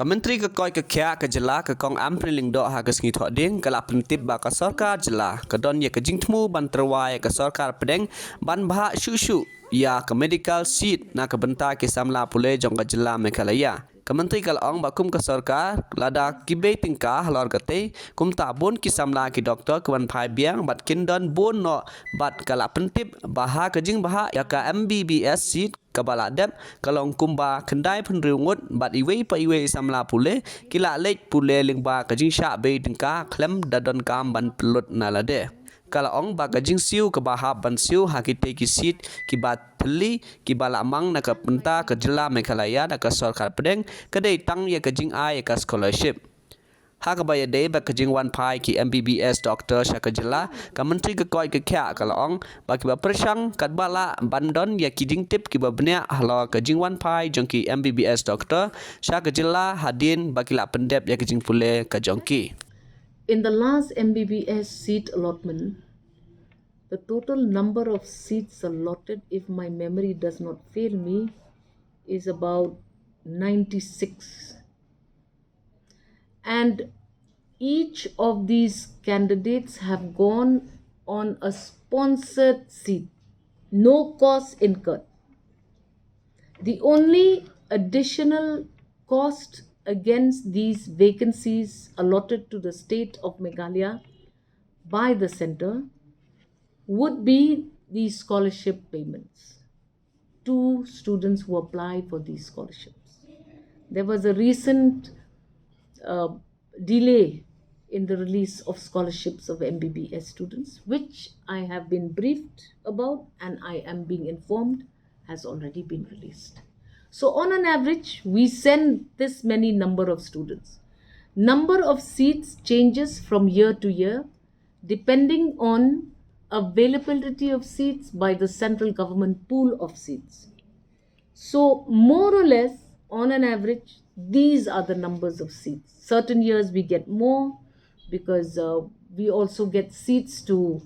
Menteri ke koi ke kya ke Jylla ke kong ampriling do ha ke sngi Pdeng ke la pentip ba ke Sorkar Jylla ke don ye ke jingtmu ban terwai ke Sorkar Pdeng ban bha shu ya ke medical seat na ke benta ke samla pule jong ke Jylla Meghalaya. Kementeri kal ong bakum ke Sorkar lada kibe tingkah lor kate kum ta bon ki samla ki doktor kwan phai biang bat kindon bon no bat kala pentip baha ke jing baha ya ka Mbbs seat kabala dep kalong kumba kendai penriungut bat iwe pa iwe samla pule kila lek pule lingba kajing sha be tingka klem dadon kam ban pelut nalade kala ong ba kajing siu ke bahab ban siu hakite ki sit ki bat thli ki bala mang na ka penta ke Jylla Meghalaya na ka Sorkar Pdeng kadai tang ye kajing ai ka scholarship Hakabaya day ba kajing wan pai ki Mbbs doctor Shaka Jylla ka menteri ke koi ke kya kalong ba ki ba persang kat bala bandon ya kiding tip ki ba bnya halo kajing wan pai jongki Mbbs doctor Shaka Jylla hadin ba ki la pendep ya kajing pule ka jongki. In the last Mbbs seat allotment, the total number of seats allotted, if my memory does not fail me, is about 96. And each of these candidates have gone on a sponsored seat, no cost incurred. The only additional cost against these vacancies allotted to the state of Meghalaya by the center would be the scholarship payments to students who apply for these scholarships. There was a recent delay in the release of scholarships of Mbbs students, which I have been briefed about and I am being informed has already been released. So on an average, we send this many number of students. Number of seats changes from year to year depending on availability of seats by the central government pool of seats. So more or less, on an average, these are the numbers of seats. Certain years we get more because we also get seats to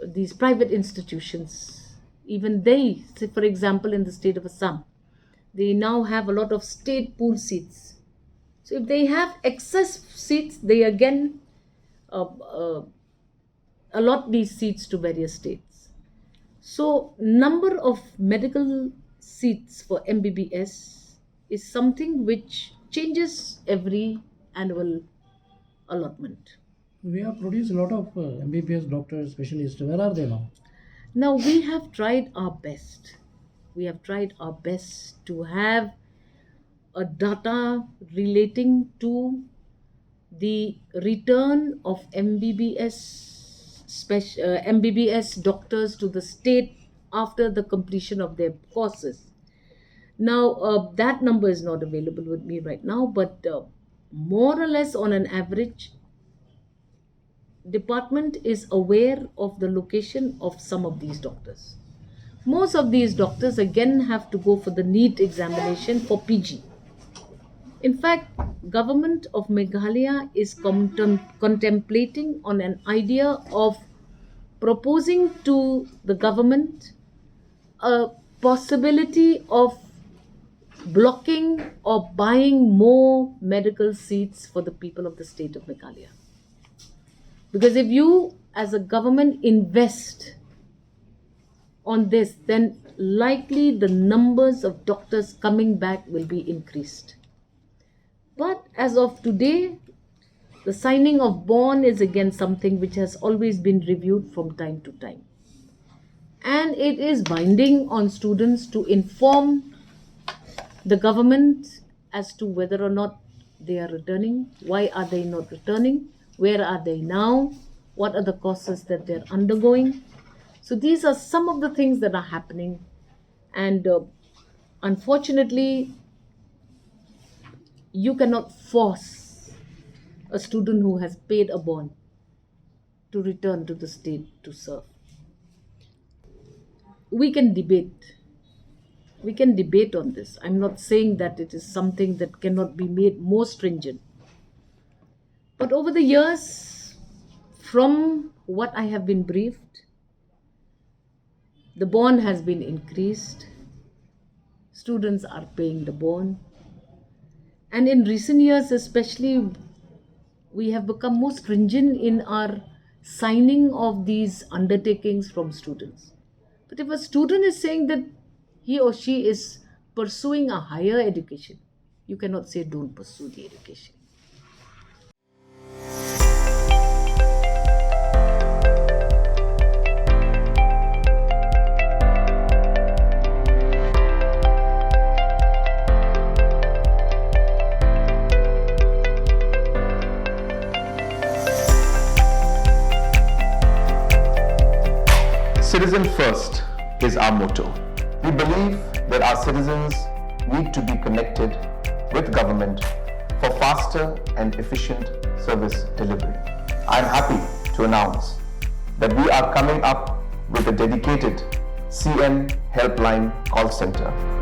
these private institutions. Even they, say for example, in the state of Assam, they now have a lot of state pool seats. So if they have excess seats, they again allot these seats to various states. So number of medical seats for Mbbs is something which changes every annual allotment. We have produced a lot of MBBS doctors, specialists. Where are they now? Now we have tried our best. We have tried our best to have a data relating to the return of MBBS doctors to the state after the completion of their courses. Now, that number is not available with me right now, but more or less on an average, department is aware of the location of some of these doctors. Most of these doctors again have to go for the NEET examination for PG. In fact, government of Meghalaya is contemplating on an idea of proposing to the government a possibility of blocking or buying more medical seats for the people of the state of Meghalaya. Because if you as a government invest on this, then likely the numbers of doctors coming back will be increased. But as of today, the signing of bond is again something which has always been reviewed from time to time. And it is binding on students to inform the government as to whether or not they are returning, why are they not returning, where are they now, what are the courses that they're undergoing. So these are some of the things that are happening. And unfortunately, you cannot force a student who has paid a bond to return to the state to serve. We can debate. We can debate on this. I'm not saying that it is something that cannot be made more stringent. But over the years, from what I have been briefed, the bond has been increased. Students are paying the bond. And in recent years, especially, we have become more stringent in our signing of these undertakings from students. But if a student is saying that he or she is pursuing a higher education, you cannot say don't pursue the education. Citizen first is our motto. We believe that our citizens need to be connected with government for faster and efficient service delivery. I am happy to announce that we are coming up with a dedicated CM helpline call center